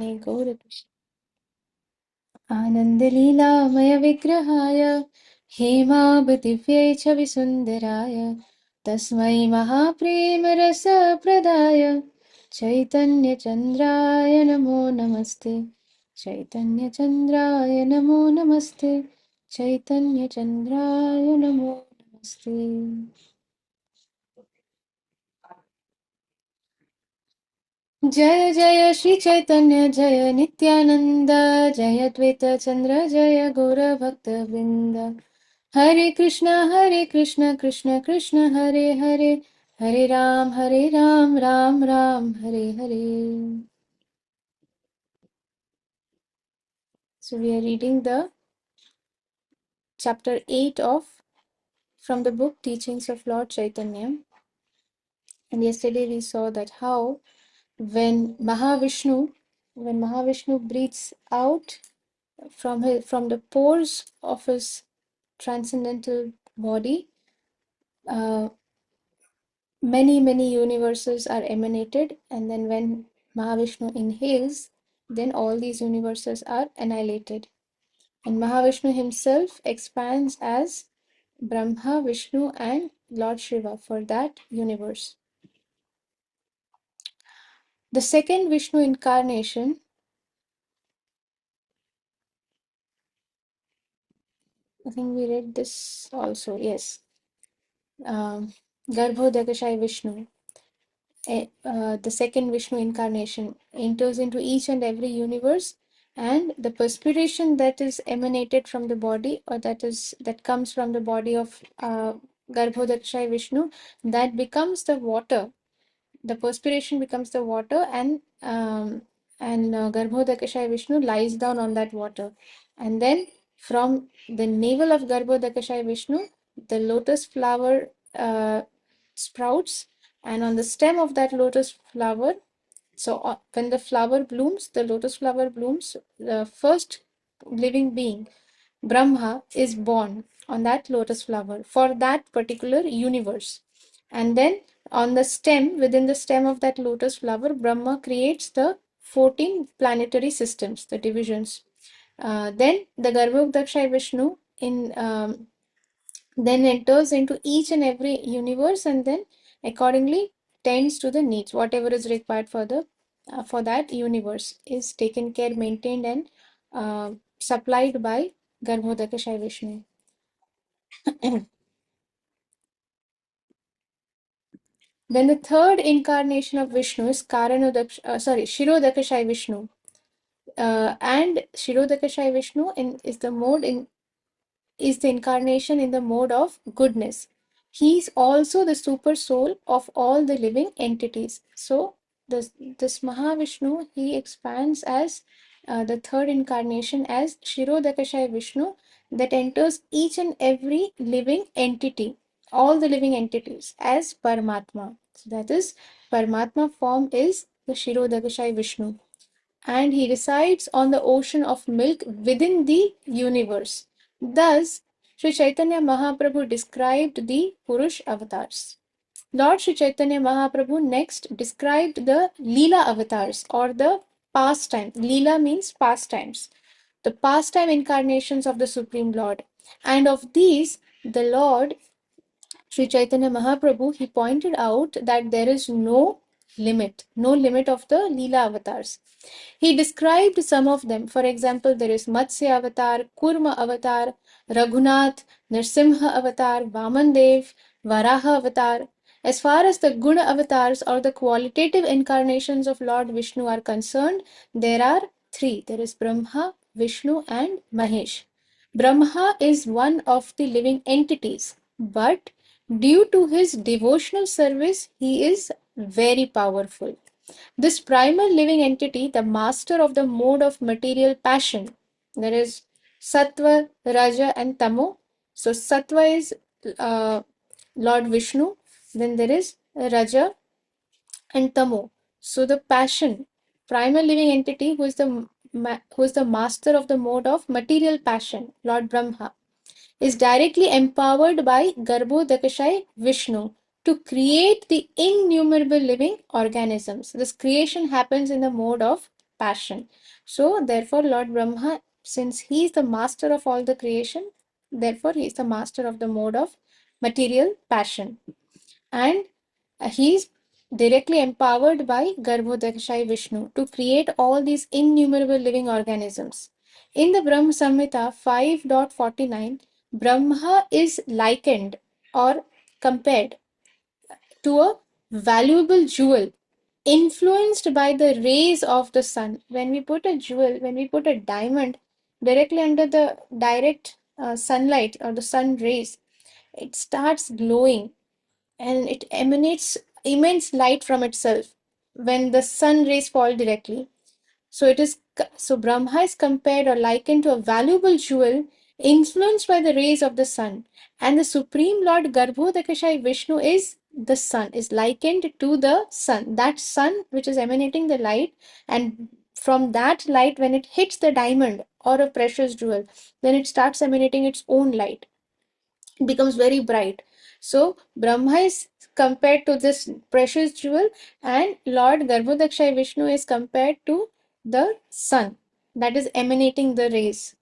गौरकृष्ण आनन्दलीलामयविग्रहाय हेमावदिव्यै च विसुन्दराय तस्मै महाप्रेमरसप्रदाय चैतन्यचन्द्राय नमो नमस्ते चैतन्यचन्द्राय नमो नमस्ते चैतन्यचन्द्राय नमो नमस्ते। जय जय श्री चैतन्य जय नित्यानंद जय द्वैत चंद्र जय गौरभक्तवृंद। हरे Krishna Krishna Krishna Hare Hare Hare Ram Ram Ram Hare Hare. So we are reading the chapter 8 of from the book Teachings of Lord Caitanya. And yesterday we saw that how when Mahavishnu breathes out from the pores of his transcendental body, many universes are emanated, and then when Mahavishnu inhales, then all these universes are annihilated, and Mahavishnu himself expands as Brahma, Vishnu, and Lord Shiva for that universe. The second Vishnu incarnation, I think we read this also, yes. Garbhodakashayi Vishnu, the second Vishnu incarnation, enters into each and every universe, and the perspiration that is emanated from the body, or that comes from the body of Garbhodakashayi Vishnu, that becomes the water. The perspiration becomes the water, and Garbhodakashayi Vishnu lies down on that water, and then from the navel of Garbhodakashayi Vishnu, the lotus flower sprouts, and on the stem of that lotus flower, so when the flower blooms, the lotus flower blooms, the first living being, Brahma, is born on that lotus flower for that particular universe. And then on the stem, within the stem of that lotus flower, Brahma creates the 14 planetary systems, the divisions. Then the Garbhodakashayi Vishnu then enters into each and every universe, and then accordingly tends to the needs. Whatever is required for that universe is taken care, maintained, and supplied by Garbhodakashayi Vishnu. Then the third incarnation of Vishnu is Shirodakashayi Vishnu. And Shirodakashayi Vishnu is the incarnation in the mode of goodness. He is also the super soul of all the living entities. So this Mahavishnu, he expands as the third incarnation as Shirodakashayi Vishnu, that enters each and every living entity, all the living entities, as Paramatma. So that is, Paramatma form is the Shirodakashayi Vishnu, and he resides on the ocean of milk within the universe. Thus, Sri Chaitanya Mahaprabhu described the Purush avatars. Lord Sri Chaitanya Mahaprabhu next described the Leela avatars, or the pastime. Leela means pastimes. The pastime incarnations of the Supreme Lord. And of these, the Lord Sri Chaitanya Mahaprabhu, he pointed out that there is no limit of the Leela avatars. He described some of them. For example, there is Matsya avatar, Kurma avatar, Raghunath, Nrsimha avatar, Vamandev, Varaha avatar. As far as the Guna avatars, or the qualitative incarnations of Lord Vishnu, are concerned, there are three. There is Brahma, Vishnu, and Mahesh. Brahma is one of the living entities, but due to his devotional service, he is very powerful. This primal living entity, the master of the mode of material passion, there is Sattva, Raja, and Tamo. So, Sattva is Lord Vishnu, then there is Raja and Tamo. So, the passion, primal living entity, who is the master of the mode of material passion, Lord Brahma, is directly empowered by Garbhodakashayi Vishnu to create the innumerable living organisms. This creation happens in the mode of passion. So therefore Lord Brahma, since he is the master of all the creation, therefore he is the master of the mode of material passion. And he is directly empowered by Garbhodakshai Vishnu to create all these innumerable living organisms. In the Brahma Samhita 5.49, Brahma is likened or compared to a valuable jewel influenced by the rays of the sun. When we put a jewel, when we put a diamond directly under the direct sunlight or the sun rays, it starts glowing and it emanates immense light from itself when the sun rays fall directly. So Brahma is compared or likened to a valuable jewel influenced by the rays of the sun. And the Supreme Lord Garbhodakashai Vishnu is the sun, is likened to the sun. That sun which is emanating the light, and from that light, when it hits the diamond or a precious jewel, then it starts emanating its own light. It becomes very bright. So Brahma is compared to this precious jewel, and Lord Garbhodakshai Vishnu is compared to the sun that is emanating the rays.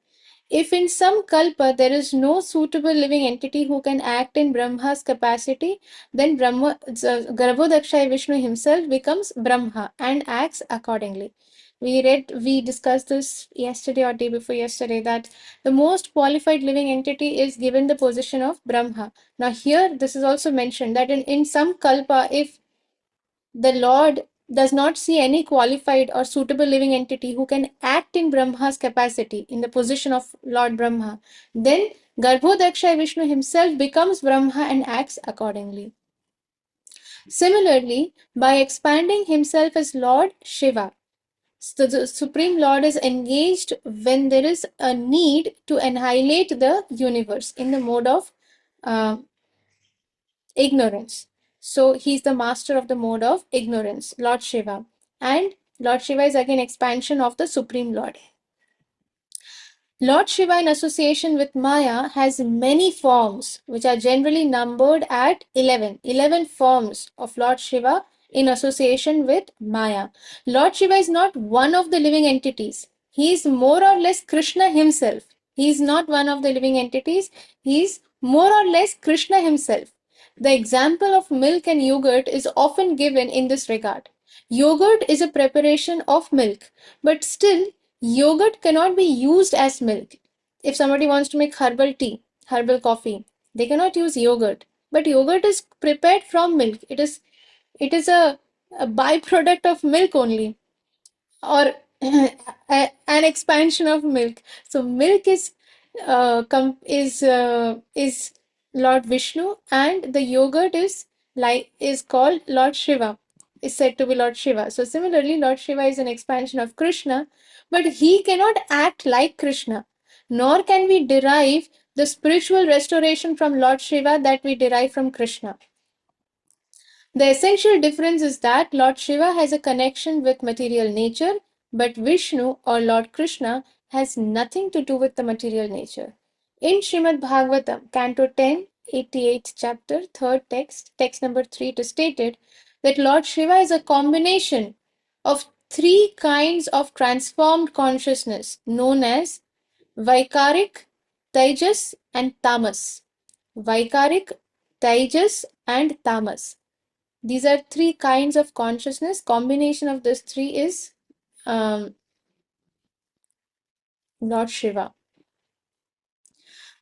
If in some kalpa there is no suitable living entity who can act in Brahma's capacity, then Garbhodakshai Vishnu himself becomes Brahma and acts accordingly. We discussed this yesterday or day before yesterday, that the most qualified living entity is given the position of Brahma. Now here this is also mentioned that in some kalpa, if the Lord does not see any qualified or suitable living entity who can act in Brahma's capacity, in the position of Lord Brahma, then Garbhodakshai Vishnu himself becomes Brahma and acts accordingly. Similarly, by expanding himself as Lord Shiva, so the Supreme Lord is engaged when there is a need to annihilate the universe in the mode of uh, ignorance. So he's the master of the mode of ignorance, Lord Shiva. And Lord Shiva is again expansion of the Supreme Lord. Lord Shiva in association with Maya has many forms, which are generally numbered at 11. 11 forms of Lord Shiva in association with Maya. Lord Shiva is not one of the living entities. He is more or less Krishna himself. He is not one of the living entities. He is more or less Krishna himself. The example of milk and yogurt is often given in this regard. Yogurt is a preparation of milk, but still yogurt cannot be used as milk. If somebody wants to make herbal tea, herbal coffee, they cannot use yogurt. But yogurt is prepared from milk. It is a byproduct of milk only, or an expansion of milk. So milk is Lord Vishnu, and the yogurt is called Lord Shiva. Is said to be Lord Shiva. So similarly, Lord Shiva is an expansion of Krishna, but he cannot act like Krishna, nor can we derive the spiritual restoration from Lord Shiva that we derive from Krishna. The essential difference is that Lord Shiva has a connection with material nature, but Vishnu or Lord Krishna has nothing to do with the material nature. In Srimad Bhagavatam, Canto 10, 88th chapter, 3rd text, text number 3, it is stated that Lord Shiva is a combination of three kinds of transformed consciousness known as Vaikarik, Tejas, and Tamas. Vaikarik, Tejas, and Tamas. These are three kinds of consciousness. Combination of these three is Lord Shiva.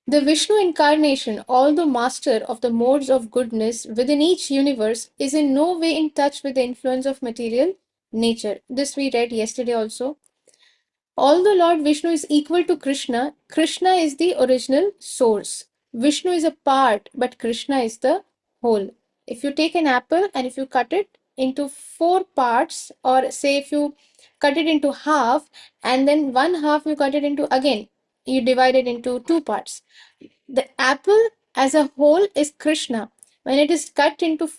The Vishnu incarnation, although master of the modes of goodness within each universe, is in no way in touch with the influence of material nature. This we read yesterday also. Although Lord Vishnu is equal to Krishna, Krishna is the original source. Vishnu is a part, but Krishna is the whole. If you take an apple and if you cut it into four parts, or say if you cut it into half and then one half you cut it into again, you divide it into two parts. The apple as a whole is Krishna. When it is cut into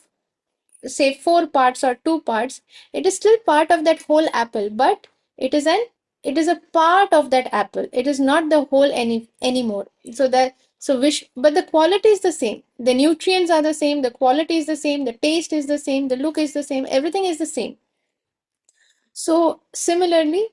say four parts or two parts, it is still part of that whole apple, but it is a part of that apple. It is not the whole anymore. But the quality is the same. The nutrients are the same, the quality is the same, the taste is the same, the look is the same, everything is the same. So similarly,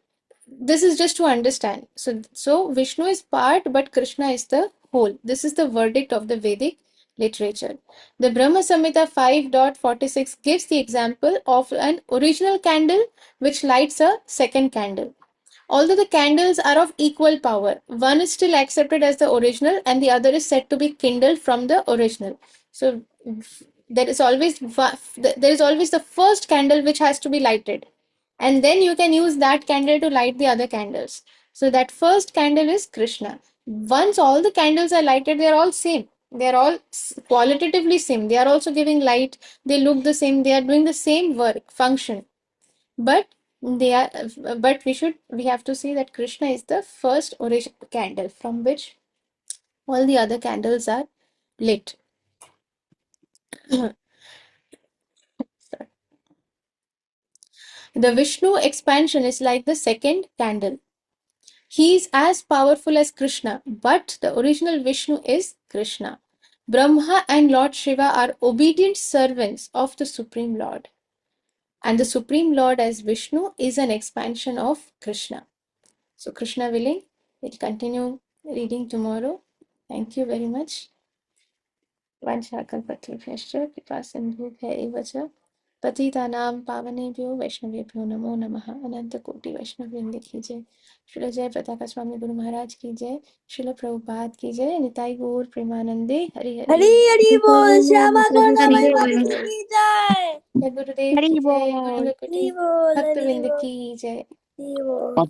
this is just to understand. So Vishnu is part, but Krishna is the whole. This is the verdict of the Vedic literature. The Brahma Samhita 5.46 gives the example of an original candle which lights a second candle. Although the candles are of equal power, one is still accepted as the original and the other is said to be kindled from the original. So there is always the first candle which has to be lighted, and then you can use that candle to light the other candles. So that first candle is Krishna. Once all the candles are lighted, they are all same. They are all qualitatively same. They are also giving light. They look the same. They are doing the same work function. But they are. But we have to see that Krishna is the first original candle from which all the other candles are lit. The Vishnu expansion is like the second candle. He is as powerful as Krishna, but the original Vishnu is Krishna. Brahma and Lord Shiva are obedient servants of the Supreme Lord. And the Supreme Lord as Vishnu is an expansion of Krishna. So, Krishna willing, we'll continue reading tomorrow. Thank you very much. Vanchakalpatrubhyascha कृपासिन्धुभ्यैव च पतितानां पावनेभ्यो वैष्णवेभ्यो नमो नमः। अनंत कोटि वैष्णव वृंद की जय। श्रील जय प्रताप स्वामी गुरु महाराज की जय। श्रील प्रभुपाद की जय। निताई गौर प्रेमानंदे हरि हरि। हरी हरी बोल, श्यामा हरि करुणामयी माता बोल। की जय। जय गुरुदेव की जय। गुरु हरी कुटी बोल, भक्त हरी वृंद बोल, की जय। हरी बोल।